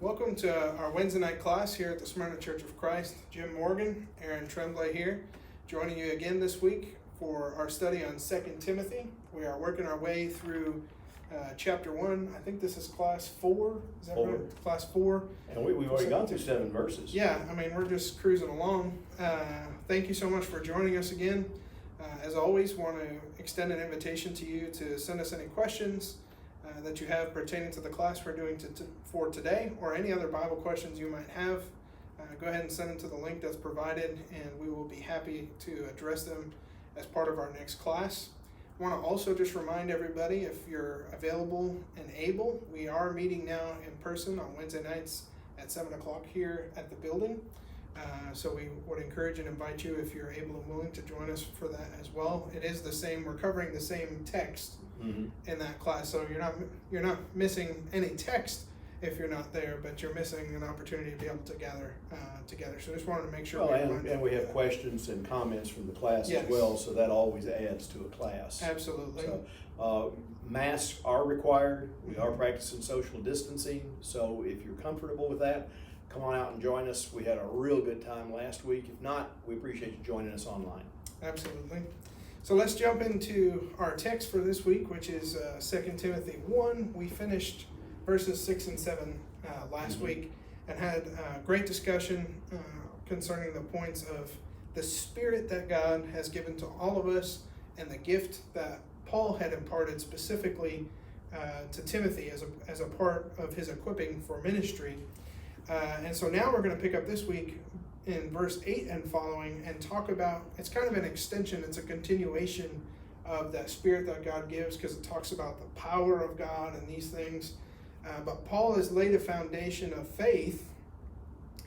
Welcome to our Wednesday night class here at the Smyrna Church of Christ. Jim Morgan, Aaron Tremblay here, joining you again this week for our study on 2 Timothy. We are working our way through chapter 1. I think this is class 4. Is that right? Class 4. And we've already gone through 7 verses. Yeah, I mean, we're just cruising along. Thank you so much for joining us again. As always, want to extend an invitation to you to send us any questions that you have pertaining to the class we're doing for today, or any other Bible questions you might have. Go ahead and send them to the link that's provided, and we will be happy to address them as part of our next class. I want to also just remind everybody, if you're available and able, we are meeting now in person on Wednesday nights at 7 o'clock here at the building. So we would encourage and invite you, if you're able and willing, to join us for that as well. It is the same, we're covering the same text in that class, so you're not missing any text if you're not there, but you're missing an opportunity to be able to gather together. So just wanted to make sure. And we have questions and comments from the class as well, so that always adds to a class. Absolutely. So, masks are required. We are practicing social distancing, so if you're comfortable with that, come on out and join us. We had a real good time last week. If not, we appreciate you joining us online. Absolutely. So let's jump into our text for this week, which is 2 Timothy 1. We finished verses 6 and 7 last week and had a great discussion concerning the points of the Spirit that God has given to all of us and the gift that Paul had imparted specifically to Timothy as a part of his equipping for ministry. And so now we're going to pick up this week in verse 8 and following and talk about, it's kind of an extension, it's a continuation of that Spirit that God gives, because it talks about the power of God and these things. But Paul has laid a foundation of faith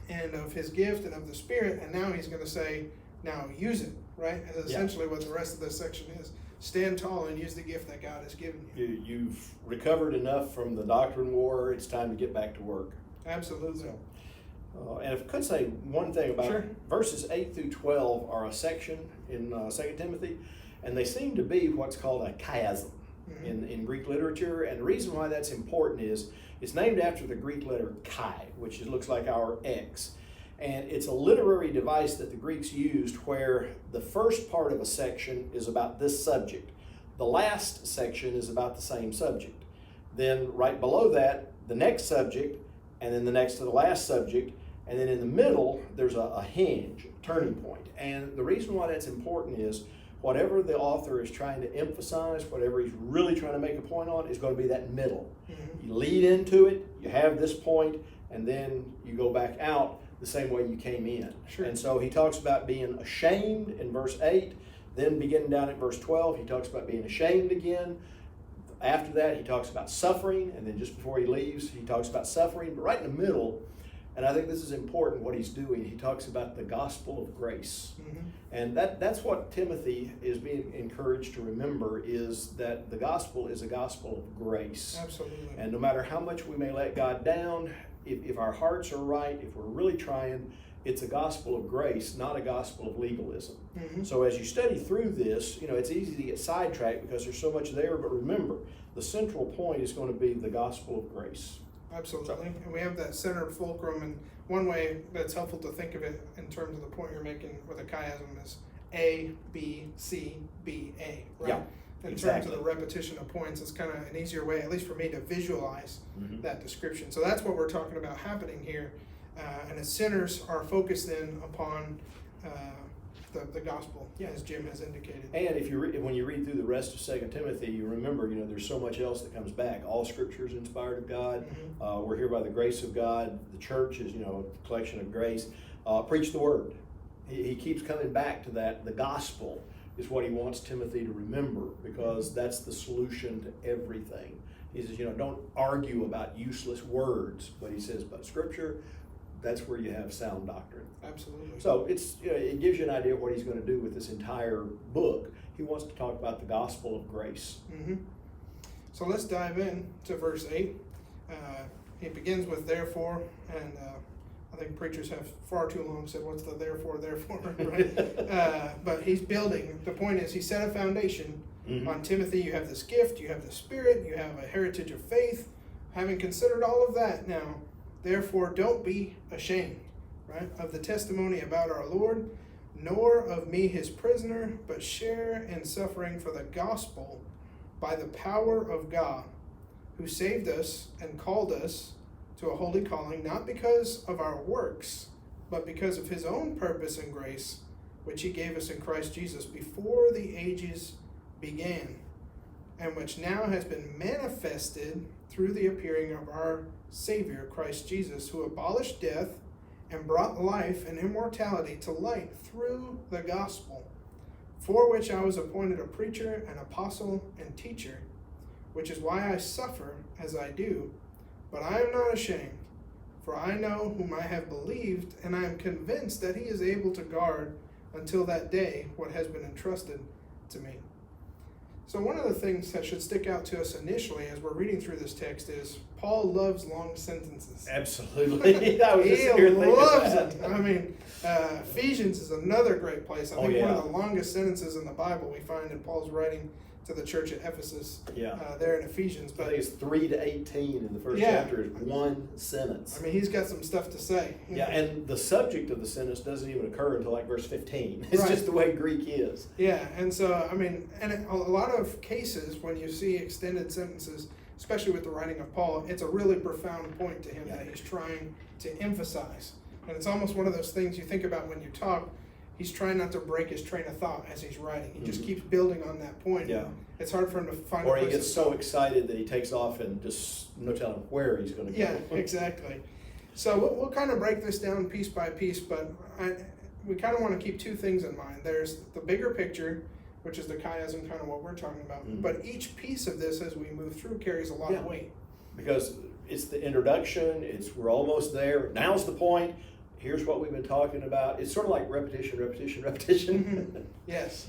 and of his gift and of the Spirit, and now he's going to say, now use it, right? And essentially what the rest of this section is. Stand tall and use the gift that God has given you. You've recovered enough from the doctrine war. It's time to get back to work. Absolutely. So, and if I could say one thing about verses 8 through 12 are a section in 2 Timothy, and they seem to be what's called a chiasm in Greek literature. And the reason why that's important is it's named after the Greek letter chi, which looks like our X. And it's a literary device that the Greeks used where the first part of a section is about this subject. The last section is about the same subject. Then right below that, the next subject, and then the next to the last subject, and then in the middle, there's a hinge, a turning point. And the reason why that's important is whatever the author is trying to emphasize, whatever he's really trying to make a point on, is going to be that middle. You lead into it, you have this point, and then you go back out the same way you came in. And so he talks about being ashamed in verse 8, then beginning down at verse 12, he talks about being ashamed again. After that, he talks about suffering, and then just before he leaves, he talks about suffering. But right in the middle, and I think this is important what he's doing, he talks about the gospel of grace. And that's what Timothy is being encouraged to remember, is that the gospel is a gospel of grace. Absolutely. And no matter how much we may let God down, if our hearts are right, if we're really trying, it's a gospel of grace, not a gospel of legalism. So as you study through this, it's easy to get sidetracked because there's so much there, but remember, the central point is going to be the gospel of grace. Absolutely. And we have that centered fulcrum, and one way that's helpful to think of it in terms of the point you're making with a chiasm is A, B, C, B, A, right? Yeah, in terms of the repetition of points, it's kind of an easier way, at least for me, to visualize that description. So that's what we're talking about happening here. And as sinners are focused then upon the gospel, as Jim has indicated. And when you read through the rest of 2 Timothy, you remember, there's so much else that comes back. All Scripture is inspired of God. We're here by the grace of God. The church is, a collection of grace. Preach the word. He keeps coming back to that. The gospel is what he wants Timothy to remember, because that's the solution to everything. He says, don't argue about useless words, but he says, but Scripture, that's where you have sound doctrine. Absolutely. So it gives you an idea of what he's going to do with this entire book. He wants to talk about the gospel of grace. So let's dive in to verse 8. He begins with therefore, and I think preachers have far too long said, what's the therefore, right? But he's building. The point is, he set a foundation on Timothy. You have this gift, you have the Spirit, you have a heritage of faith. Having considered all of that now, Therefore, don't be ashamed, right, of the testimony about our Lord, nor of me his prisoner, but share in suffering for the gospel by the power of God, who saved us and called us to a holy calling, not because of our works, but because of his own purpose and grace, which he gave us in Christ Jesus before the ages began, and which now has been manifested through the appearing of our Savior, Christ Jesus, who abolished death and brought life and immortality to light through the gospel, for which I was appointed a preacher, an apostle, and teacher, which is why I suffer as I do. But I am not ashamed, for I know whom I have believed, and I am convinced that he is able to guard until that day what has been entrusted to me. So one of the things that should stick out to us initially as we're reading through this text is Paul loves long sentences. Absolutely. I was just He here thinking loves that. it. I mean, Ephesians is another great place. I think yeah. one of the longest sentences in the Bible we find in Paul's writing to the church at Ephesus, Yeah. there in Ephesians. I But think it's 3 to 18 in the first Yeah. chapter is one sentence. I mean, he's got some stuff to say. Yeah, and the subject of the sentence doesn't even occur until like verse 15. It's Right. just the way Greek is. Yeah, and so, I mean, and a lot of cases when you see extended sentences, especially with the writing of Paul, it's a really profound point to him Yeah. that he's trying to emphasize. And it's almost one of those things you think about when you talk. He's trying not to break his train of thought as he's writing. He just keeps building on that point. Yeah. It's hard for him to find Or a he place gets to so stop. excited that he takes off and just no telling where he's going to go. Yeah, exactly. So we'll kind of break this down piece by piece, but we kind of want to keep two things in mind. There's the bigger picture, which is the chiasm, kind of what we're talking about. Mhm. But each piece of this, as we move through, carries a lot Yeah. of weight. Because it's the introduction, we're almost there. Now's the point. Here's what we've been talking about. It's sort of like repetition. Yes.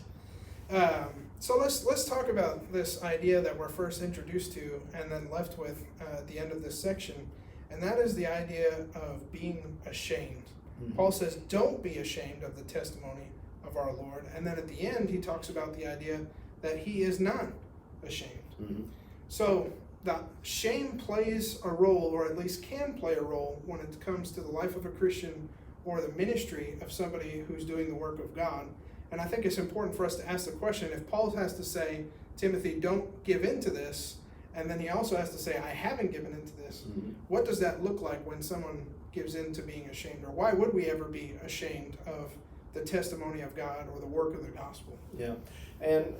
So let's talk about this idea that we're first introduced to and then left with at the end of this section, and that is the idea of being ashamed. Mhm. Paul says, "Don't be ashamed of the testimony of our Lord," and then at the end he talks about the idea that he is not ashamed. Mhm. So that shame plays a role, or at least can play a role, when it comes to the life of a Christian or the ministry of somebody who's doing the work of God. And I think it's important for us to ask the question, if Paul has to say, Timothy, don't give in to this, and then he also has to say, I haven't given into this, Mhm. what does that look like when someone gives in to being ashamed? Or why would we ever be ashamed of the testimony of God or the work of the gospel? Yeah, and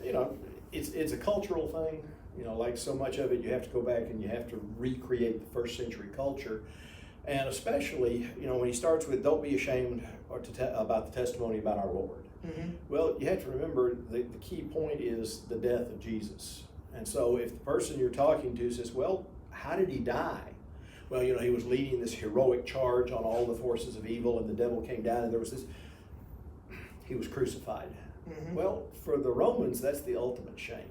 it's a cultural thing. Like so much of it, you have to go back and you have to recreate the first century culture, and especially when he starts with "Don't be ashamed or about the testimony about our Lord." Mm-hmm. Well, you have to remember the key point is the death of Jesus, and so if the person you're talking to says, "Well, how did he die?" Well, he was leading this heroic charge on all the forces of evil, and the devil came down, and there was this. He was crucified. Mm-hmm. Well, for the Romans, that's the ultimate shame.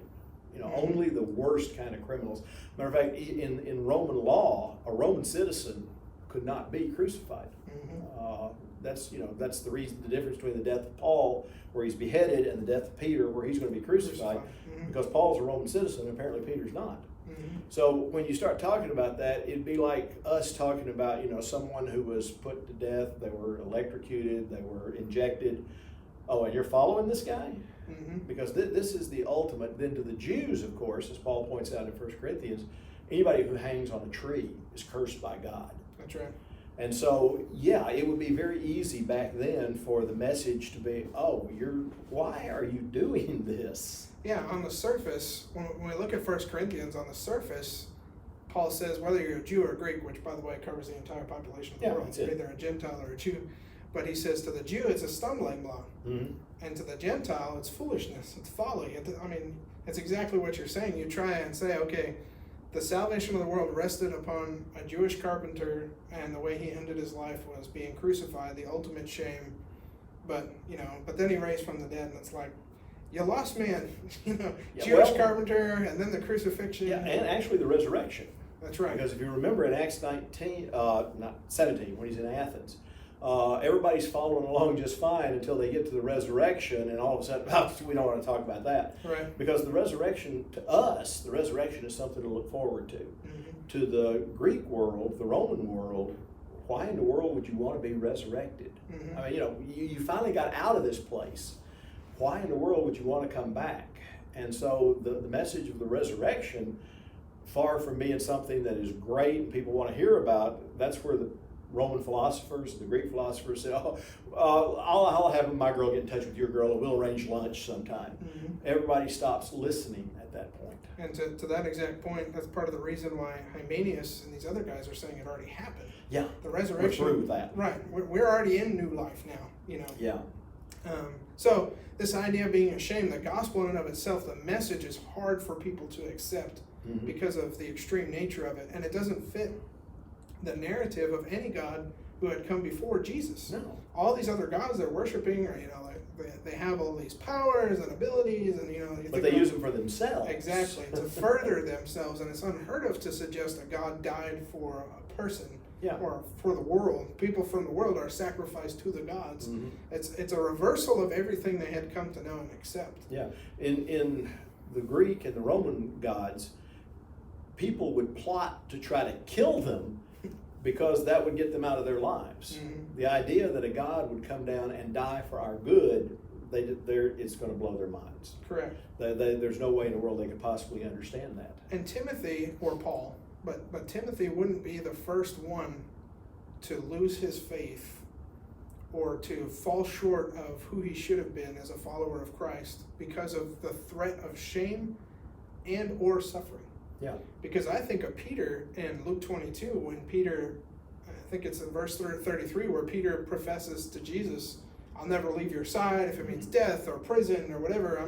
Mhm. Only the worst kind of criminals. Matter of fact, in Roman law, a Roman citizen could not be crucified. Mm-hmm. That's the reason, the difference between the death of Paul, where he's beheaded, and the death of Peter, where he's going to be crucified. Mhm. Because Paul's a Roman citizen, and apparently Peter's not. Mhm. So when you start talking about that, it'd be like us talking about someone who was put to death, they were electrocuted, they were injected. Oh, and you're following this guy? Mhm. Because this is the ultimate. Then to the Jews, of course, as Paul points out in 1 Corinthians, anybody who hangs on a tree is cursed by God. That's right. And so, yeah, it would be very easy back then for the message to be, why are you doing this? Yeah, on the surface, when we look at 1 Corinthians, on the surface, Paul says whether you're a Jew or a Greek, which by the way covers the entire population of the Yeah, world, that's you're it. either a Gentile or a Jew. But he says to the Jew it's a stumbling block, Mm-hmm. and to the Gentile it's foolishness, it's folly. It's exactly what you're saying. You try and say, okay, the salvation of the world rested upon a Jewish carpenter, and the way he ended his life was being crucified, the ultimate shame. But then he raised from the dead, and it's like, you lost man, Yeah, Jewish well- carpenter, and then the crucifixion. Yeah, and actually the resurrection. That's right. Because if you remember in Acts 17, when he's in Athens, everybody's following along just fine until they get to the resurrection, and all of a sudden, we don't want to talk about that. Right. Because the resurrection, to us, the resurrection is something to look forward to. Mm-hmm. To the Greek world, the Roman world, why in the world would you want to be resurrected? Mhm. I mean, you finally got out of this place. Why in the world would you want to come back? And so the message of the resurrection, far from being something that is great and people want to hear about, that's where the Roman philosophers, the Greek philosophers said, I'll have my girl get in touch with your girl and we'll arrange lunch sometime. Mhm. Everybody stops listening at that point. And to that exact point, that's part of the reason why Hymenaeus and these other guys are saying it already happened. Yeah, The resurrection. we're through with that. Right. We're already in new life now, Yeah. So this idea of being ashamed, the gospel in and of itself, the message is hard for people to accept Mhm. because of the extreme nature of it. And it doesn't fit the narrative of any God who had come before Jesus. No. All these other gods they're worshiping are, they have all these powers and abilities, and But they use them for themselves. exactly to further themselves, and it's unheard of to suggest a God died for a person. Yeah. Or for the world. People from the world are sacrificed to the gods. Mhm. It's a reversal of everything they had come to know and accept. Yeah. In the Greek and the Roman gods, people would plot to try to kill them because that would get them out of their lives. Mhm. The idea that a God would come down and die for our good, it's going to blow their minds. Correct. There's no way in the world they could possibly understand that. And Timothy, or Paul, but Timothy wouldn't be the first one to lose his faith or to fall short of who he should have been as a follower of Christ because of the threat of shame and or suffering. Yeah. Because I think of Peter in Luke 22, when Peter, I think it's in verse 33, where Peter professes to Jesus, I'll never leave your side if it means death or prison or whatever.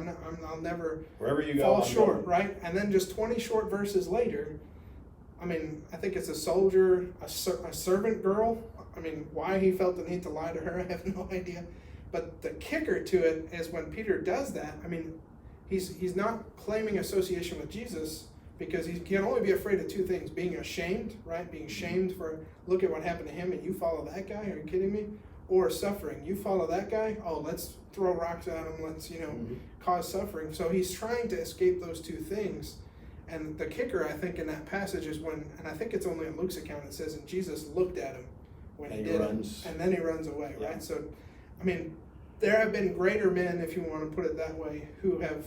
I'll never Wherever you go, fall I'm short, going. right? And then just 20 short verses later, I think it's a soldier, a servant girl. Why he felt the need to lie to her, I have no idea. But the kicker to it is when Peter does that, he's not claiming association with Jesus, because he can only be afraid of two things: being ashamed, right? Being shamed for, look at what happened to him and you follow that guy, are you kidding me? Or suffering, you follow that guy, oh, let's throw rocks at him, let's, Mhm. cause suffering. So he's trying to escape those two things. And the kicker, I think, in that passage is when, and I think it's only in Luke's account, it says, and Jesus looked at him when he And did runs. it, and then he runs away, Yeah. right? So, there have been greater men, if you want to put it that way, who have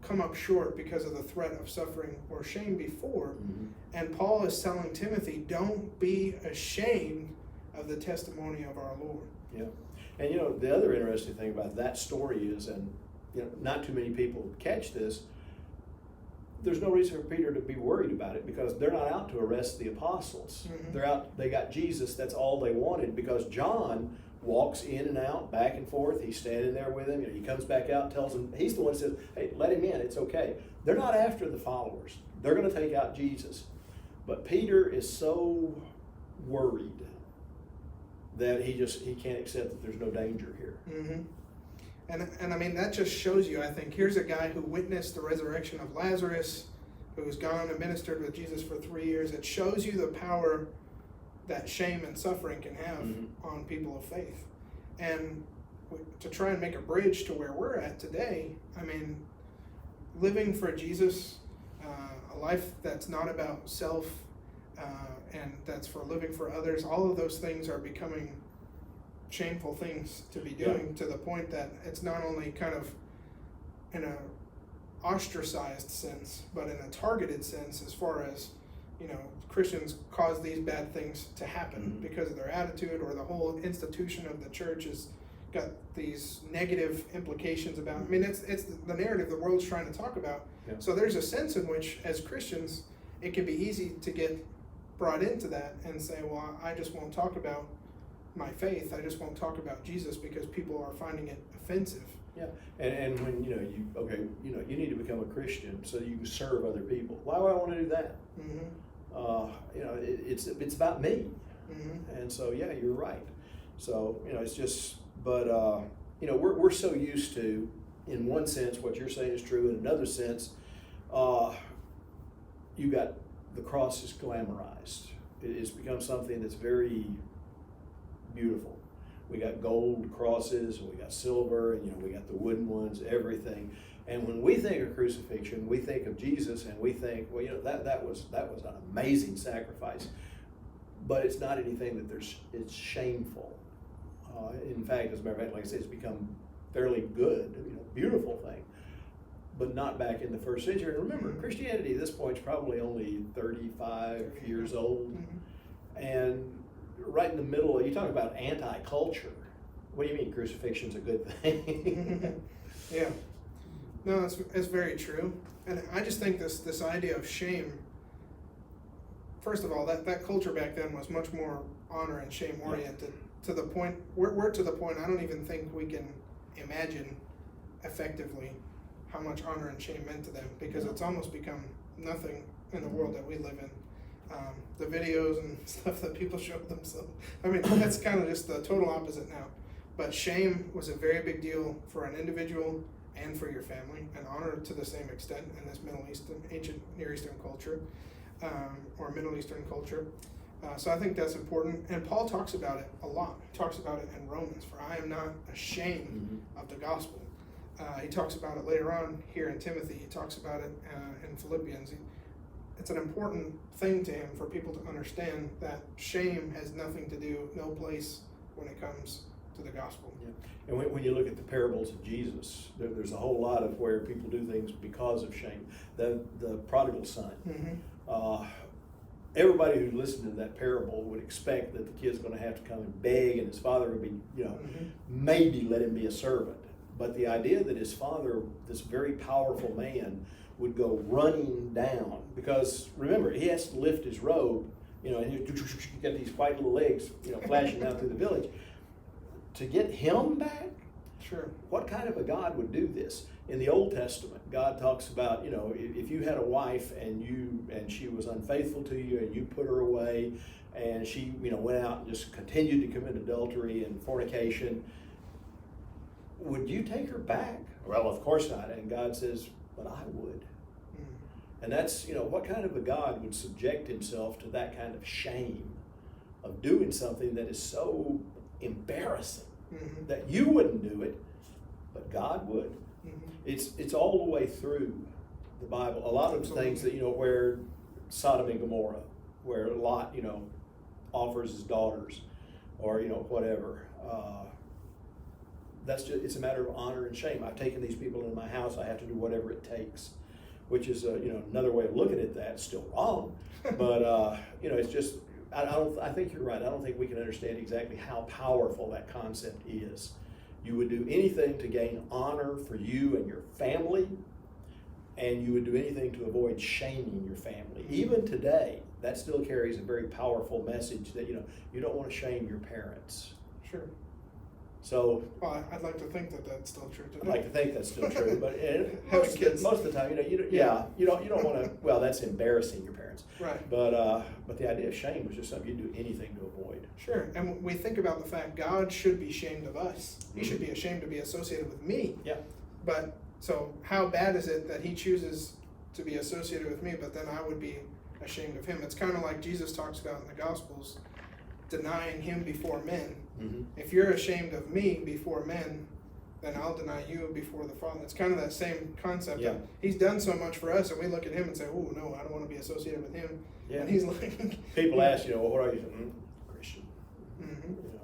come up short because of the threat of suffering or shame before. Mhm. And Paul is telling Timothy, don't be ashamed of the testimony of our Lord. Yeah. And the other interesting thing about that story is, and not too many people catch this, there's no reason for Peter to be worried about it, because they're not out to arrest the apostles. Mhm. They got Jesus, that's all they wanted, because John walks in and out, back and forth, he's standing there with him, he comes back out, tells them, he's the one that says, hey, let him in, it's okay. They're not after the followers, they're going to take out Jesus. But Peter is so worried that he can't accept that there's no danger here. Mm-hmm. And that just shows you, I think, here's a guy who witnessed the resurrection of Lazarus, who's gone and ministered with Jesus for 3 years. It shows you the power that shame and suffering can have Mhm. on people of faith. And to try and make a bridge to where we're at today, living for Jesus, a life that's not about self, and that's for living for others, all of those things are becoming shameful things to be doing, to the point that it's not only kind of in a ostracized sense, but in a targeted sense, as far as Christians cause these bad things to happen Mhm. because of their attitude, or the whole institution of the church has got these negative implications about. It's the narrative the world's trying to talk about. Yeah. So there's a sense in which, as Christians, it can be easy to get brought into that and say, well, I just won't talk about my faith, I just won't talk about Jesus because people are finding it offensive. Yeah, and when you need to become a Christian so you can serve other people. Why would I want to do that? Mm-hmm. It's about me, Mm-hmm. and so yeah, you're right. So it's just, but we're so used to, in one sense, what you're saying is true. In another sense, you got the cross is glamorized. It's become something that's very beautiful. We got gold crosses, and we got silver, and we got the wooden ones, everything. And when we think of crucifixion, we think of Jesus, and we think, well, that was an amazing sacrifice. but it's not anything that it's shameful. In fact, as a matter of fact, like I said, it's become fairly good, beautiful thing, but not back in the first century. And remember, Christianity at this point is probably only 35 years old, and right in the middle, you talk about anti-culture. What do you mean crucifixion's a good thing? Yeah. No, it's very true. And I just think this idea of shame, first of all, that culture back then was much more honor and shame oriented, to the point, we're to the point I don't even think we can imagine effectively how much honor and shame meant to them, because it's almost become nothing in the world that we live in. The videos and stuff that people show themselves, I mean, that's kind of just the total opposite now. But shame was a very big deal for an individual and for your family, and honor to the same extent in this Middle Eastern, ancient Near Eastern culture, or Middle Eastern culture. So I think that's important, and Paul talks about it a lot. He talks about it in Romans, for I am not ashamed of the gospel. He talks about it later on here in Timothy. He talks about it in Philippians. It's an important thing to him for people to understand that shame has nothing to do, no place when it comes to the gospel. Yeah. And when you look at the parables of Jesus, there's a whole lot of where people do things because of shame. The prodigal son. Everybody who listened to that parable would expect that the kid's going to have to come and beg, and his father would be, maybe let him be a servant. But the idea that his father, this very powerful man, would go running down, because remember, he has to lift his robe, and you got these white little legs, flashing down through the village. To get him back? Sure. What kind of a God would do this? In the Old Testament, God talks about, if you had a wife and she was unfaithful to you and you put her away, and she, went out and just continued to commit adultery and fornication, would you take her back? Well, of course not. And God says, but I would. And that's, what kind of a God would subject himself to that kind of shame of doing something that is so embarrassing that you wouldn't do it, but God would. It's all the way through the Bible. A lot of things that, where Sodom and Gomorrah, where Lot, offers his daughters, or, whatever. That's just, it's a matter of honor and shame. I've taken these people into my house, I have to do whatever it takes, which is, another way of looking at that. It's still wrong, but, it's just, I think you're right. I don't think we can understand exactly how powerful that concept is. You would do anything to gain honor for you and your family, and you would do anything to avoid shaming your family. Even today, that still carries a very powerful message that, you don't want to shame your parents. Sure. So, well, I'd like to think that that's still true today. I'd like to think that's still true, but most of the time, you don't want to. Well, that's embarrassing your parents, right? But the idea of shame was just something you'd do anything to avoid. Sure, and we think about the fact God should be ashamed of us. He should be ashamed to be associated with me. Yeah. But so how bad is it that he chooses to be associated with me, but then I would be ashamed of him? It's kind of like Jesus talks about in the Gospels, denying him before men. If you're ashamed of me before men, then I'll deny you before the Father. It's kind of that same concept. Yeah. He's done so much for us, and we look at him and say, oh, no, I don't want to be associated with him. Yeah. And he's like... People ask, well, what are you? Christian.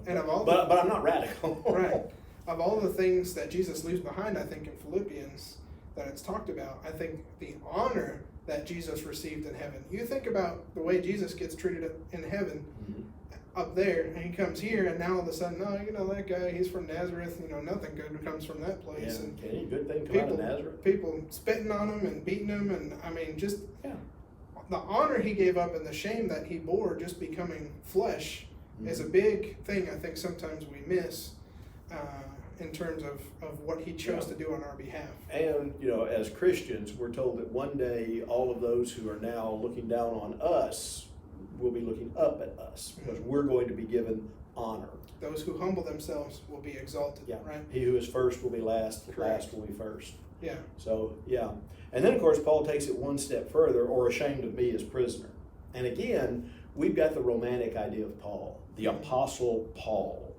And of all but I'm not radical. Right. Of all the things that Jesus leaves behind, I think in Philippians that it's talked about, I think the honor that Jesus received in heaven. You think about the way Jesus gets treated in heaven up there, and he comes here, and now all of a sudden, that guy, he's from Nazareth, nothing good comes from that place. Yeah. And any good thing come out of Nazareth? People spitting on him and beating him, and the honor he gave up and the shame that he bore just becoming flesh is a big thing I think sometimes we miss in terms of what he chose to do on our behalf. And, as Christians, we're told that one day all of those who are now looking down on us will be looking up at us, because we're going to be given honor. Those who humble themselves will be exalted, right? He who is first will be last, the Correct. last will be first. Yeah. So, yeah. And then, of course, Paul takes it one step further, or ashamed of me as prisoner. And again, we've got the romantic idea of Paul, the Apostle Paul.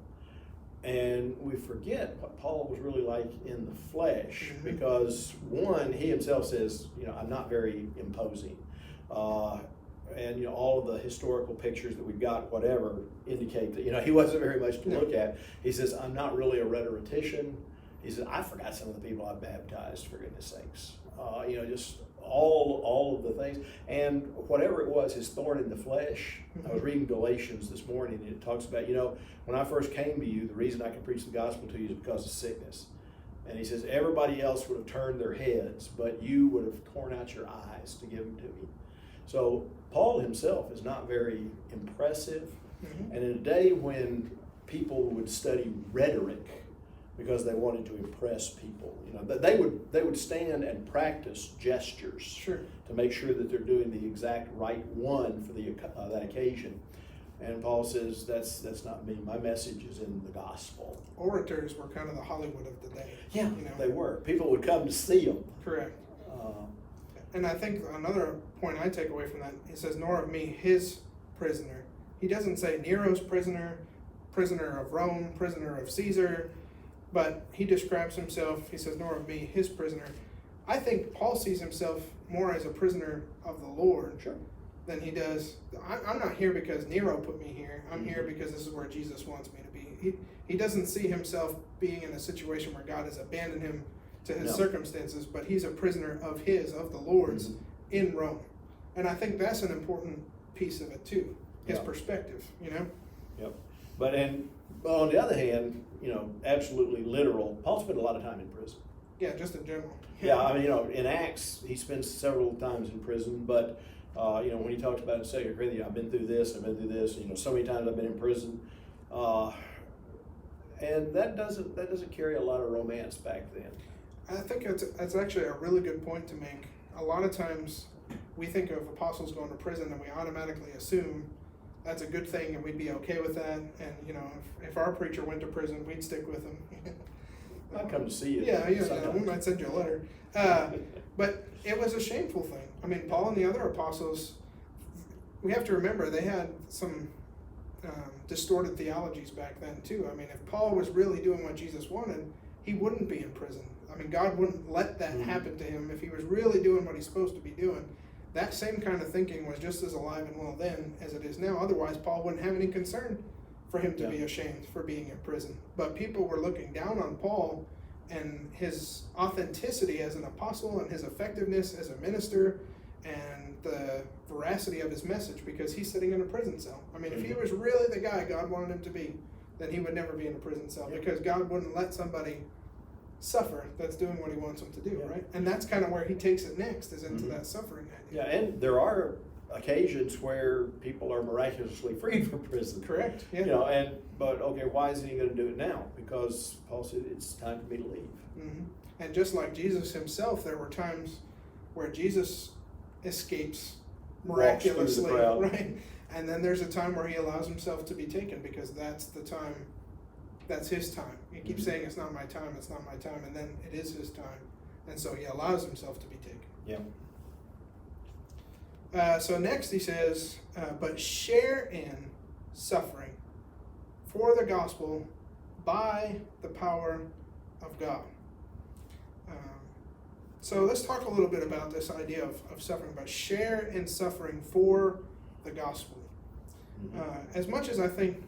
And we forget what Paul was really like in the flesh, because one, he himself says, I'm not very imposing. and all of the historical pictures that we've got, whatever, indicate that he wasn't very much to look at. He says, I'm not really a rhetorician. He said, I forgot some of the people I've baptized, for goodness sakes. Just all of the things. And whatever it was, his thorn in the flesh. I was reading Galatians this morning, and it talks about, when I first came to you, the reason I could preach the gospel to you is because of sickness. And he says, everybody else would have turned their heads, but you would have torn out your eyes to give them to me. So Paul himself is not very impressive. Mm-hmm. And in a day when people would study rhetoric because they wanted to impress people, they would stand and practice gestures to make sure that they're doing the exact right one for that occasion. And Paul says, that's not me. My message is in the gospel. Orators were kind of the Hollywood of the day. Yeah, they were. People would come to see them. Correct. And I think another point I take away from that, he says, nor of me, his prisoner. He doesn't say Nero's prisoner, prisoner of Rome, prisoner of Caesar, but he describes himself, he says, nor of me, his prisoner. I think Paul sees himself more as a prisoner of the Lord than he does. I'm not here because Nero put me here. I'm here because this is where Jesus wants me to be. He doesn't see himself being in a situation where God has abandoned him to his circumstances, but he's a prisoner of the Lord's in Rome. And I think that's an important piece of it too, his perspective, Yep. But on the other hand, absolutely literal, Paul spent a lot of time in prison. Yeah, just in general. Yeah, in Acts, he spends several times in prison, but when he talks about in 2 Corinthians, I've been through this, so many times I've been in prison. And that doesn't carry a lot of romance back then. I think that's actually a really good point to make. A lot of times we think of apostles going to prison and we automatically assume that's a good thing and we'd be okay with that. And, if our preacher went to prison, we'd stick with him. I'd come to see you. Yeah, we might send you a letter. But it was a shameful thing. Paul and the other apostles, we have to remember they had some distorted theologies back then too. If Paul was really doing what Jesus wanted, he wouldn't be in prison. God wouldn't let that happen to him if he was really doing what he's supposed to be doing. That same kind of thinking was just as alive and well then as it is now. Otherwise, Paul wouldn't have any concern for him to be ashamed for being in prison. But people were looking down on Paul and his authenticity as an apostle and his effectiveness as a minister and the veracity of his message because he's sitting in a prison cell. If he was really the guy God wanted him to be, then he would never be in a prison cell because God wouldn't let somebody suffer that's doing what he wants them to do, right? And that's kind of where he takes it next, is into that suffering idea. Yeah, and there are occasions where people are miraculously freed from prison. Correct. Yeah. But okay, why isn't he going to do it now? Because Paul said it's time for me to leave. Mm-hmm. And just like Jesus himself, there were times where Jesus escapes miraculously, right? And then there's a time where he allows himself to be taken because that's the time. That's his time. He keeps saying it's not my time, and then it is his time. And so he allows himself to be taken. Yeah. So next he says, but share in suffering for the gospel by the power of God. So let's talk a little bit about this idea of suffering, but share in suffering for the gospel. As much as I think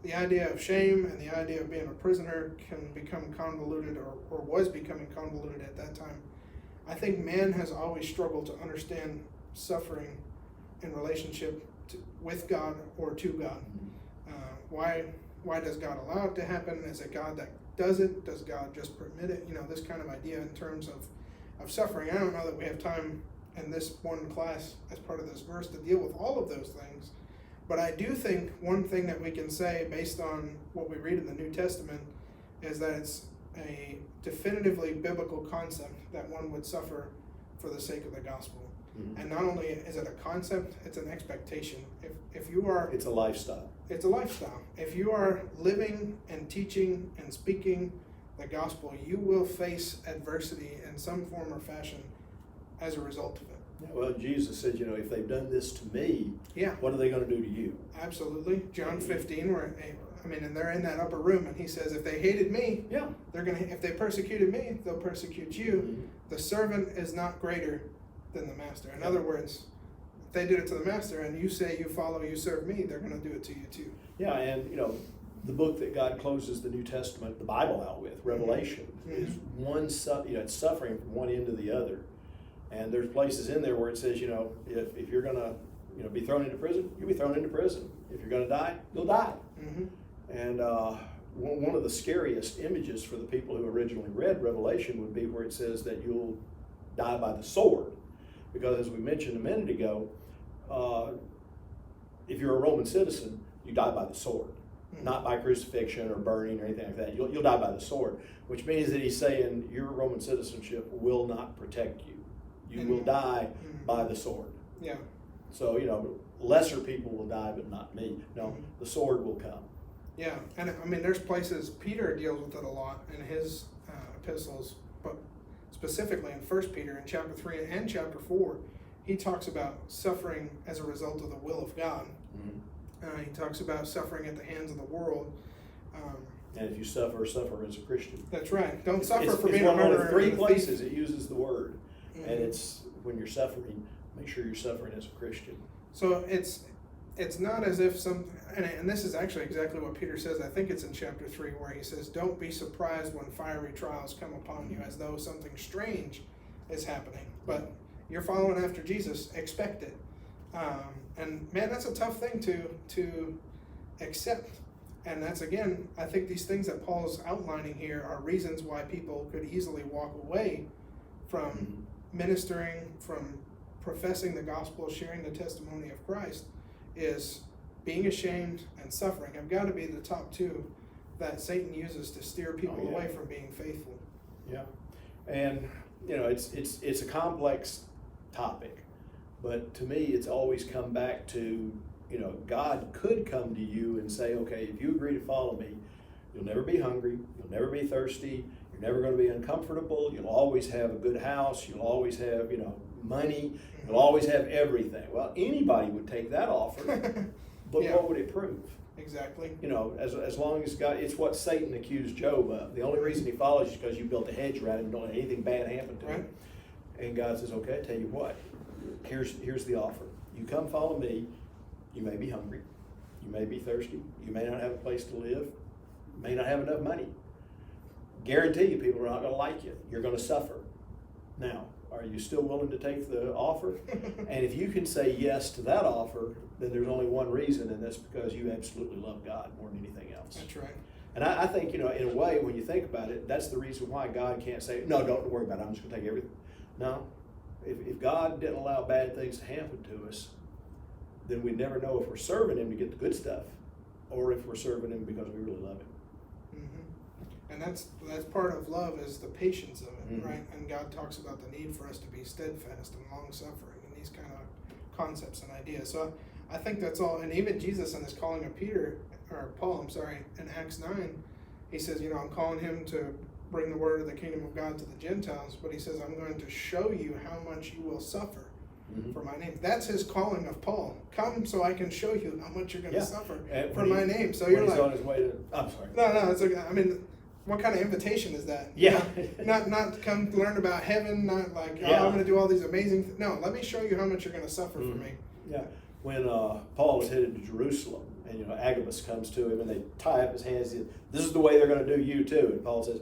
the idea of shame and the idea of being a prisoner can become convoluted or was becoming convoluted at that time, I think man has always struggled to understand suffering in relationship with God or to God. Why does God allow it to happen? Is it God that does it? Does God just permit it? This kind of idea in terms of suffering. I don't know that we have time in this one class as part of this verse to deal with all of those things. But I do think one thing that we can say based on what we read in the New Testament is that it's a definitively biblical concept that one would suffer for the sake of the gospel. And not only is it a concept, it's an expectation. If you are... It's a lifestyle. It's a lifestyle. If you are living and teaching and speaking the gospel, you will face adversity in some form or fashion as a result of it. Well, Jesus said, if they've done this to me, what are they going to do to you? Absolutely. John 15, and they're in that upper room, and he says, if they hated me, if they persecuted me, they'll persecute you. The servant is not greater than the master. In other words, they did it to the master, and you say you follow, you serve me, they're going to do it to you too. Yeah, and the book that God closes the New Testament, the Bible, out with, Revelation, is it's suffering from one end to the other. And there's places in there where it says, if you're going to be thrown into prison, you'll be thrown into prison. If you're going to die, you'll die. And one of the scariest images for the people who originally read Revelation would be where it says that you'll die by the sword. Because as we mentioned a minute ago, if you're a Roman citizen, you die by the sword. Not by crucifixion or burning or anything like that. You'll die by the sword, which means that he's saying your Roman citizenship will not protect you. You will die by the sword. Yeah. So, lesser people will die, but not me. No, the sword will come. Yeah, and I mean, there's places, Peter deals with it a lot in his epistles, but specifically in 1 Peter in chapter 3 and chapter 4, he talks about suffering as a result of the will of God. He talks about suffering at the hands of the world. And if you suffer as a Christian. That's right. Don't suffer for being a murderer. One of 3 places it uses the word. And it's when you're suffering, make sure you're suffering as a Christian. So it's not as if and this is actually exactly what Peter says. I think it's in chapter 3 where he says, don't be surprised when fiery trials come upon you as though something strange is happening. But you're following after Jesus, expect it. And man, that's a tough thing to accept. And that's, again, I think these things that Paul's outlining here are reasons why people could easily walk away from ministering, from professing the gospel, sharing the testimony of Christ, is being ashamed and suffering have got to be the top 2 that Satan uses to steer people away from being faithful. Yeah. And, it's a complex topic. But to me, it's always come back to, God could come to you and say, okay, if you agree to follow me, you'll never be hungry, you'll never be thirsty, you're never going to be uncomfortable, you'll always have a good house, you'll always have, money, you'll always have everything. Well, anybody would take that offer, but what would it prove? Exactly. As long as God, it's what Satan accused Job of. The only reason he follows you is because you built a hedge around him and don't let anything bad happen to him. And God says, okay, I tell you what. Here's the offer. You come follow me, you may be hungry, you may be thirsty, you may not have a place to live, you may not have enough money. Guarantee you people are not going to like you. You're going to suffer. Now, are you still willing to take the offer? And if you can say yes to that offer, then there's only one reason, and that's because you absolutely love God more than anything else. That's right. And I think, in a way, when you think about it, that's the reason why God can't say, no, don't worry about it, I'm just going to take everything. No. If God didn't allow bad things to happen to us, then we'd never know if we're serving him to get the good stuff or if we're serving him because we really love him. And that's part of love, is the patience of it, right? And God talks about the need for us to be steadfast and long-suffering and these kind of concepts and ideas. So I think that's all. And even Jesus in his calling of Paul, in Acts 9, he says, I'm calling him to bring the word of the kingdom of God to the Gentiles, but he says, I'm going to show you how much you will suffer for my name. That's his calling of Paul. Come so I can show you how much you're going to suffer for my name. So you're like, on his way to, I'm sorry. No, it's okay. What kind of invitation is that? Yeah. Not come learn about heaven, not like, I'm going to do all these amazing things. No, let me show you how much you're going to suffer for me. Yeah. When Paul was headed to Jerusalem, and Agabus comes to him and they tie up his hands, this is the way they're going to do you too. And Paul says,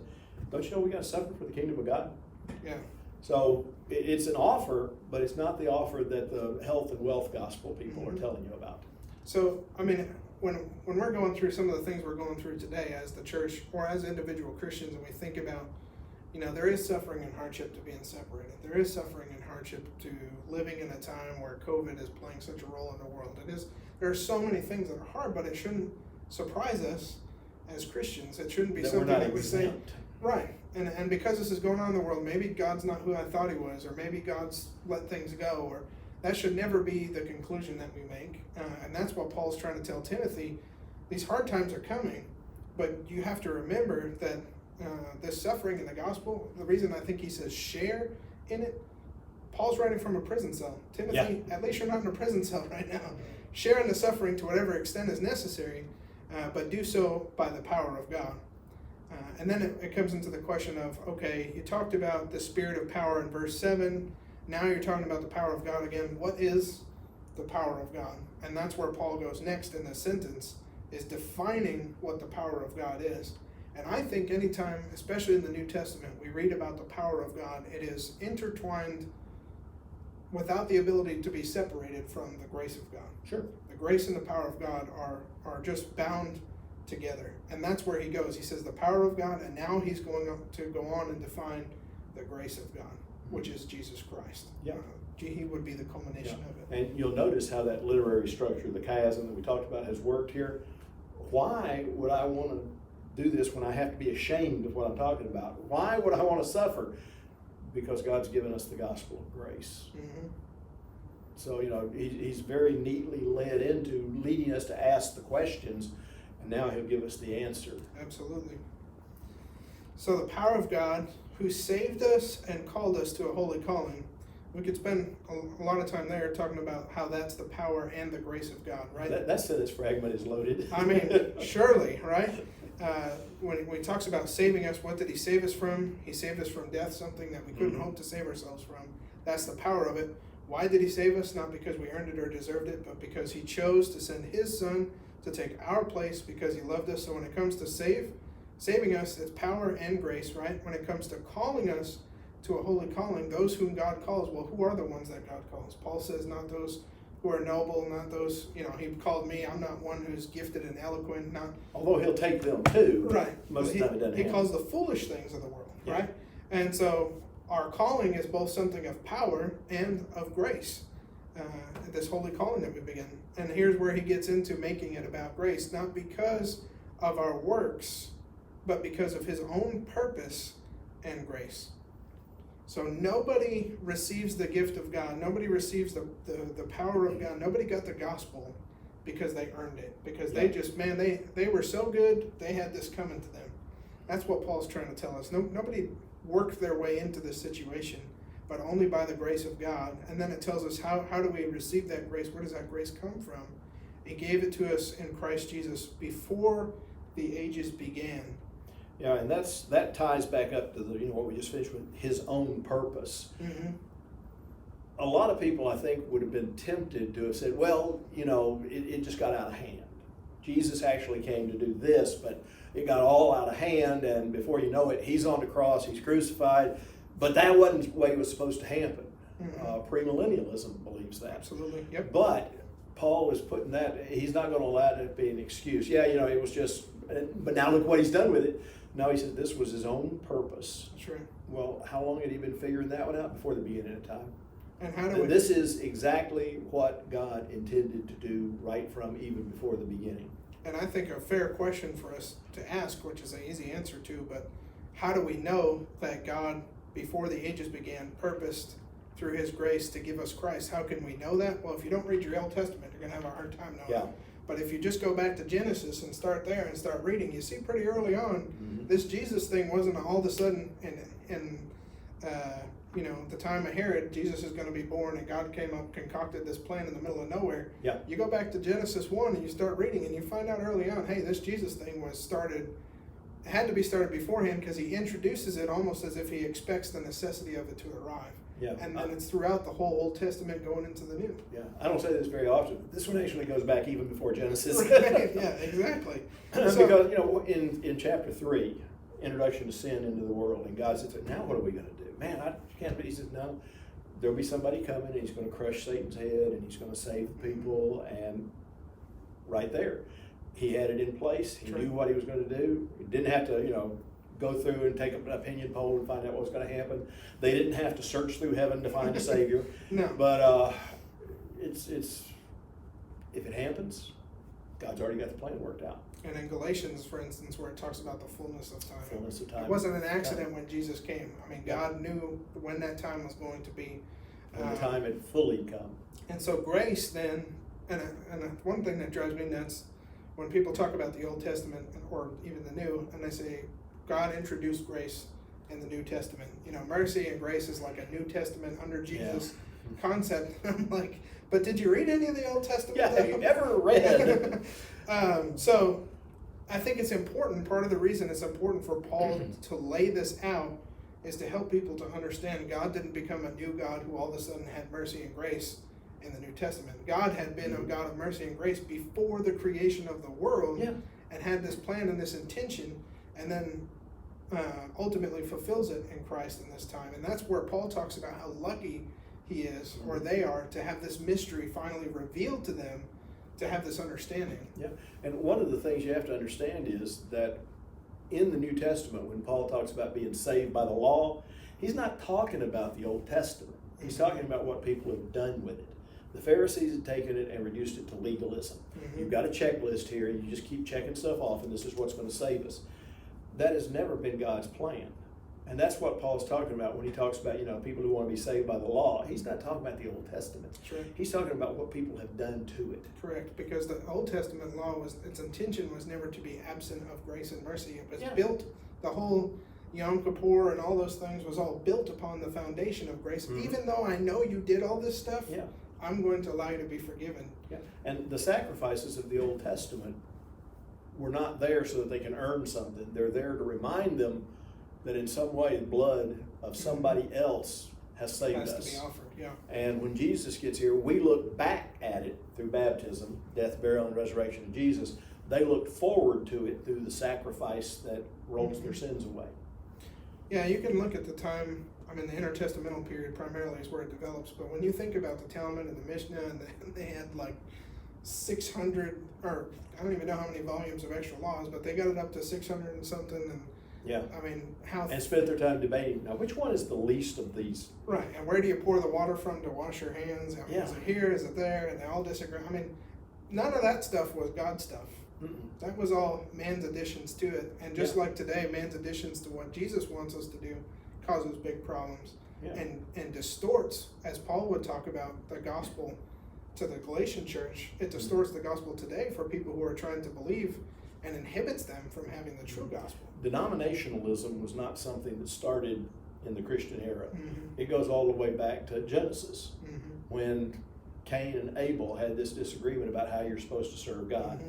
don't you know we got to suffer for the kingdom of God? Yeah. So it's an offer, but it's not the offer that the health and wealth gospel people are telling you about. So, when we're going through some of the things we're going through today as the church or as individual Christians, and we think about, there is suffering and hardship to being separated. There is suffering and hardship to living in a time where COVID is playing such a role in the world. There are so many things that are hard, but it shouldn't surprise us as Christians. It shouldn't be something that we say, right. And because this is going on in the world, maybe God's not who I thought he was, or maybe God's let things go, or that should never be the conclusion that we make. And that's what Paul's trying to tell Timothy. These hard times are coming, but you have to remember that this suffering in the gospel, the reason I think he says share in it, Paul's writing from a prison cell. Timothy, at least you're not in a prison cell right now. Share in the suffering to whatever extent is necessary, but do so by the power of God. And then it comes into the question of, okay, you talked about the spirit of power in verse 7. Now you're talking about the power of God again. What is the power of God. And that's where Paul goes next in the sentence, is defining what the power of God is. And I think anytime, especially in the New Testament, we read about the power of God, it is intertwined without the ability to be separated from the grace of God. Sure. The grace and the power of God are just bound together. And that's where he goes. He says the power of God, and now he's going to go on and define the grace of God, which is Jesus Christ. Yeah. He would be the culmination of it. And you'll notice how that literary structure, the chiasm that we talked about, has worked here. Why would I want to do this when I have to be ashamed of what I'm talking about? Why would I want to suffer? Because God's given us the gospel of grace. Mm-hmm. So, he's very neatly led into leading us to ask the questions, and now he'll give us the answer. Absolutely. So the power of God, who saved us and called us to a holy calling. We could spend a lot of time there talking about how that's the power and the grace of God, right? That sentence fragment is loaded. I mean, surely, right? When he talks about saving us, what did he save us from? He saved us from death, something that we couldn't hope to save ourselves from. That's the power of it. Why did he save us? Not because we earned it or deserved it, but because he chose to send his son to take our place because he loved us. So when it comes to saving us, it's power and grace, right? When it comes to calling us to a holy calling, those whom God calls, well, who are the ones that God calls? Paul says not those who are noble, not those, he called me, I'm not one who's gifted and eloquent, not... Although he'll take them too. Right. Most of the time it doesn't He happen. calls the foolish things of the world, Yeah. right? And so our calling is both something of power and of grace, this holy calling that we begin. And here's where he gets into making it about grace, not because of our works, but because of his own purpose and grace. So nobody receives the gift of God. Nobody receives the power of God. Nobody got the gospel because they earned it. Because they just, they were so good, they had this coming to them. That's what Paul's trying to tell us. Nobody worked their way into this situation, but only by the grace of God. And then it tells us how do we receive that grace? Where does that grace come from? He gave it to us in Christ Jesus before the ages began. Yeah, and that ties back up to what we just finished with, his own purpose. Mm-hmm. A lot of people, I think, would have been tempted to have said, well, it just got out of hand. Jesus actually came to do this, but it got all out of hand, and before you know it, he's on the cross, he's crucified, but that wasn't the way it was supposed to happen. Mm-hmm. Premillennialism believes that. Absolutely, yep. But Paul is putting that, he's not going to allow it to be an excuse. Yeah, it was just, but now look what he's done with it. No, he said this was his own purpose. That's right. Well, how long had he been figuring that one out? Before the beginning of time. And how do we... This is exactly what God intended to do right from even before the beginning. And I think a fair question for us to ask, which is an easy answer to, but how do we know that God, before the ages began, purposed through his grace to give us Christ? How can we know that? Well, if you don't read your Old Testament, you're going to have a hard time knowing. Yeah. But if you just go back to Genesis and start there and start reading, you see pretty early on, this Jesus thing wasn't all of a sudden in the time of Herod, Jesus is going to be born, and God came up, concocted this plan in the middle of nowhere. Yeah. You go back to Genesis 1 and you start reading, and you find out early on, hey, this Jesus thing had to be started beforehand, because he introduces it almost as if he expects the necessity of it to arrive. Yeah. And then it's throughout the whole Old Testament going into the New. Yeah, I don't say this very often. This one actually goes back even before Genesis. Right. Yeah, exactly. Because in chapter 3, introduction to sin into the world, and God says, now what are we going to do? Man, I can't. He says, no, there'll be somebody coming, and he's going to crush Satan's head, and he's going to save the people. And right there, he had it in place. He knew what he was going to do. He didn't have to, go through and take an opinion poll and find out what was going to happen. They didn't have to search through heaven to find a savior. No. But it's if it happens, God's already got the plan worked out. And in Galatians, for instance, where it talks about the fullness of time. Fullness of time. It wasn't an accident when Jesus came. I mean, God knew when that time was going to be. When the time had fully come. And so grace then, and one thing that drives me nuts, when people talk about the Old Testament or even the New, and they say, God introduced grace in the New Testament. Mercy and grace is like a New Testament under Jesus concept. I'm like, but did you read any of the Old Testament? Yeah, have you ever read? So I think it's important. Part of the reason it's important for Paul to lay this out is to help people to understand God didn't become a new God who all of a sudden had mercy and grace in the New Testament. God had been a God of mercy and grace before the creation of the world, and had this plan and this intention, and then ultimately fulfills it in Christ in this time. And that's where Paul talks about how lucky he is, or they are, to have this mystery finally revealed to them, to have this understanding. Yeah, and one of the things you have to understand is that in the New Testament, when Paul talks about being saved by the law, he's not talking about the Old Testament. He's talking about what people have done with it. The Pharisees had taken it and reduced it to legalism. You've got a checklist here, and you just keep checking stuff off, and this is what's going to save us. That has never been God's plan. And that's what Paul's talking about when he talks about, people who want to be saved by the law. He's not talking about the Old Testament. Sure. He's talking about what people have done to it. Correct, because the Old Testament law its intention was never to be absent of grace and mercy. It was built, the whole Yom Kippur and all those things was all built upon the foundation of grace. Even though I know you did all this stuff, I'm going to allow you to be forgiven. Yeah. And the sacrifices of the Old Testament were not there so that they can earn something. They're there to remind them that in some way the blood of somebody else has saved us. Has to be offered, yeah. And when Jesus gets here, we look back at it through baptism, death, burial, and resurrection of Jesus. They looked forward to it through the sacrifice that rolls their sins away. Yeah, you can look at the time, the intertestamental period primarily is where it develops, but when you think about the Talmud and the Mishnah, and they had like 600, or I don't even know how many volumes of extra laws, but they got it up to 600 and something, and and spent their time debating, now which one is the least of these? Right, and where do you pour the water from to wash your hands? Is it here, is it there? And they all disagree. None of that stuff was God stuff. That was all man's additions to it. And just like today, man's additions to what Jesus wants us to do causes big problems and distorts, as Paul would talk about, the gospel to the Galatian church. It distorts the gospel today for people who are trying to believe, and inhibits them from having the true gospel. Denominationalism was not something that started in the Christian era. It goes all the way back to Genesis, when Cain and Abel had this disagreement about how you're supposed to serve God.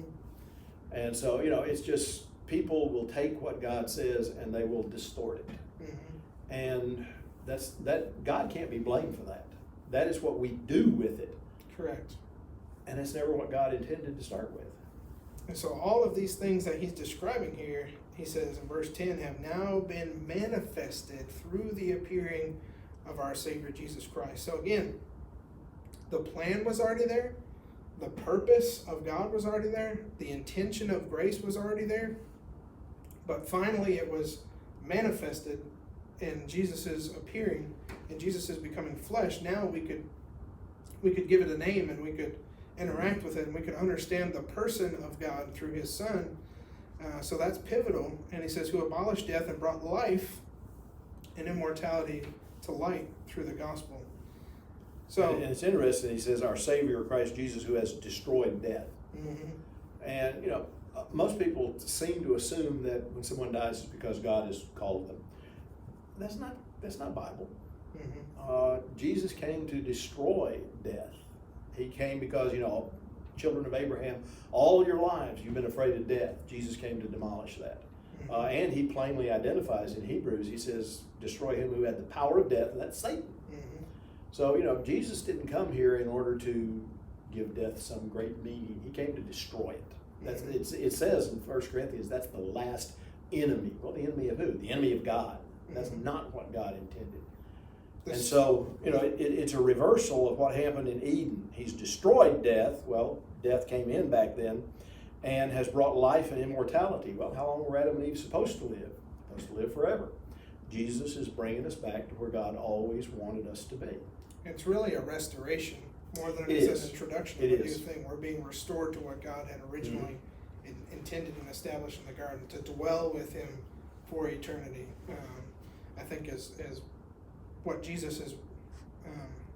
And so, it's just people will take what God says and they will distort it. And that God can't be blamed for that. That is what we do with it. Correct. And it's never what God intended to start with. And so all of these things that he's describing here, he says in verse 10, have now been manifested through the appearing of our Savior Jesus Christ. So again, the plan was already there. The purpose of God was already there. The intention of grace was already there. But finally it was manifested in Jesus's appearing, in Jesus's becoming flesh. Now we could give it a name, and we could interact with it, and we could understand the person of God through his Son. So that's pivotal. And he says, who abolished death and brought life and immortality to light through the gospel. So, and it's interesting, he says, our Savior Christ Jesus, who has destroyed death. And, most people seem to assume that when someone dies, it's because God has called them. That's not Bible. Jesus came to destroy death. He came because, children of Abraham, all your lives you've been afraid of death. Jesus came to demolish that. And he plainly identifies in Hebrews, he says, destroy him who had the power of death, and that's Satan. So, Jesus didn't come here in order to give death some great meaning. He came to destroy it. It says in 1 Corinthians, that's the last enemy. Well, the enemy of who? The enemy of God. That's not what God intended. And so, it's a reversal of what happened in Eden. He's destroyed death. Well, death came in back then, and has brought life and immortality. Well, how long were Adam and Eve supposed to live? Supposed to live forever. Jesus is bringing us back to where God always wanted us to be. It's really a restoration more than it is an introduction to a new thing. We're being restored to what God had originally intended and established in the garden, to dwell with him for eternity. I think is what Jesus is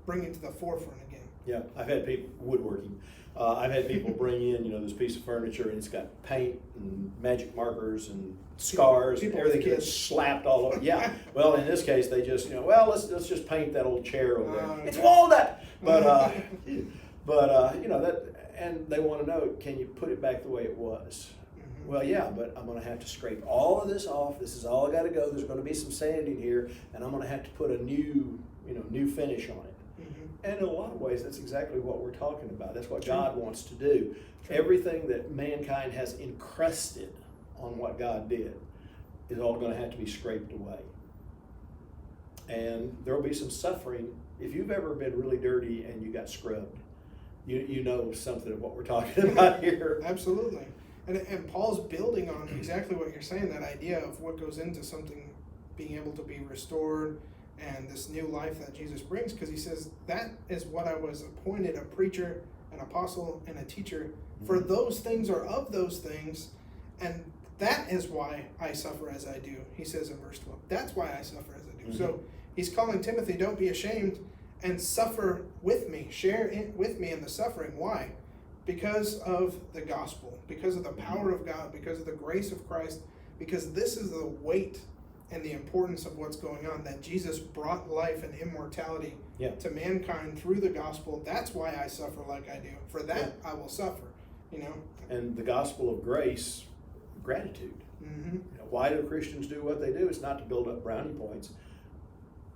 bringing to the forefront again. Yeah, I've had people, woodworking, I've had people bring in, this piece of furniture, and it's got paint and magic markers and scars and everything gets slapped all over. Yeah, well, in this case, they just, let's just paint that old chair over there. It's walnut! But and they want to know, can you put it back the way it was? Well, yeah, but I'm going to have to scrape all of this off. This is all got to go. There's going to be some sanding here, and I'm going to have to put a new finish on it. And in a lot of ways, that's exactly what we're talking about. That's what True. God wants to do. True. Everything that mankind has encrusted on what God did is all going to have to be scraped away. And there will be some suffering. If you've ever been really dirty and you got scrubbed, you know something of what we're talking about here. Absolutely. And Paul's building on exactly what you're saying, that idea of what goes into something being able to be restored and this new life that Jesus brings, because he says, that is what I was appointed, a preacher, an apostle, and a teacher. For those things or of those things, and that is why I suffer as I do, he says in verse 12. That's why I suffer as I do. So he's calling Timothy, don't be ashamed and suffer with me. Share with me in the suffering. Why? Because of the gospel, because of the power of God, because of the grace of Christ, because this is the weight and the importance of what's going on, that Jesus brought life and immortality to mankind through the gospel. That's why I suffer like I do. For that, I will suffer, you know. And the gospel of grace, gratitude. Mm-hmm. You know, why do Christians do what they do? It's not to build up brownie points.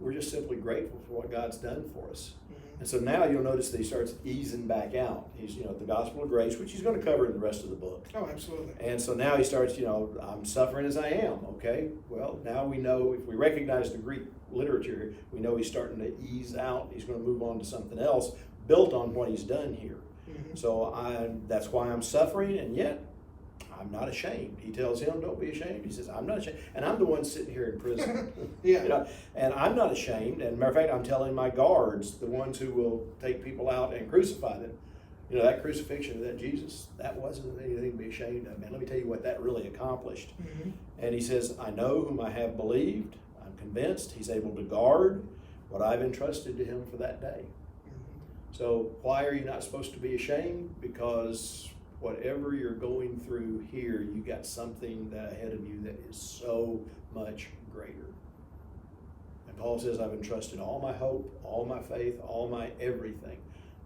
We're just simply grateful for what God's done for us. And so now you'll notice that he starts easing back out. He's, the gospel of grace, which he's going to cover in the rest of the book. Oh, absolutely. And so now he starts, I'm suffering as I am. Okay, well, now we know, if we recognize the Greek literature, we know he's starting to ease out. He's going to move on to something else built on what he's done here. So that's why I'm suffering, and yet I'm not ashamed. He tells him, don't be ashamed. He says, I'm not ashamed. And I'm the one sitting here in prison. And I'm not ashamed. And matter of fact, I'm telling my guards, the ones who will take people out and crucify them, that crucifixion of that Jesus, that wasn't anything to be ashamed of. Man, let me tell you what that really accomplished. And he says, I know whom I have believed. I'm convinced he's able to guard what I've entrusted to him for that day. So why are you not supposed to be ashamed? Because whatever you're going through here, you got something ahead of you that is so much greater. And Paul says, I've entrusted all my hope, all my faith, all my everything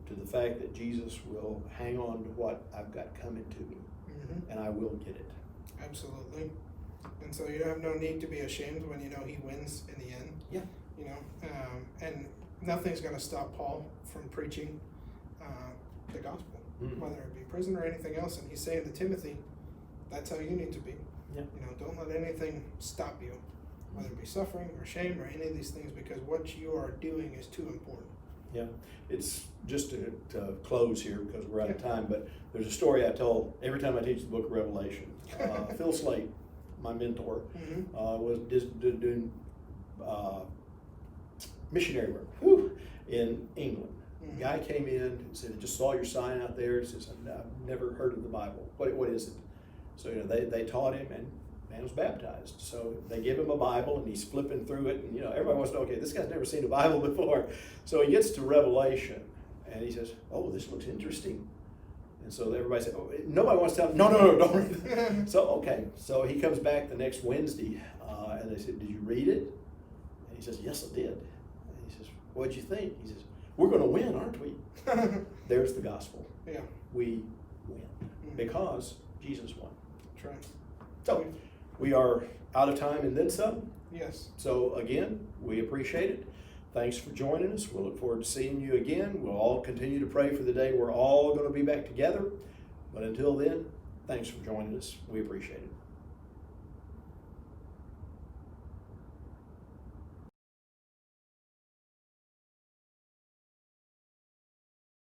to the fact that Jesus will hang on to what I've got coming to me, and I will get it. Absolutely. And so you have no need to be ashamed when you know he wins in the end. Yeah. And nothing's going to stop Paul from preaching the gospel, whether it be prison or anything else. And he's saying to Timothy, that's how you need to be. Yeah. Don't let anything stop you, whether it be suffering or shame or any of these things, because what you are doing is too important. Yeah, it's just to close here because we're out of time, but there's a story I tell every time I teach the book of Revelation. Phil Slate, my mentor, was doing missionary work in England. The guy came in and said, I just saw your sign out there. He says, I've never heard of the Bible. What is it? So they taught him, and man was baptized. So they give him a Bible, and he's flipping through it, and everybody wants to know, okay, this guy's never seen a Bible before. So he gets to Revelation, and he says, oh, this looks interesting. And so everybody said, oh, nobody wants to tell him, no, don't read it. So, okay. So he comes back the next Wednesday, and they said, did you read it? And he says, yes, I did. And he says, what'd you think? He says, we're going to win, aren't we? There's the gospel. Yeah. We win because Jesus won. That's right. So we are out of time and then some. Yes. So again, we appreciate it. Thanks for joining us. We'll look forward to seeing you again. We'll all continue to pray for the day we're all going to be back together. But until then, thanks for joining us. We appreciate it.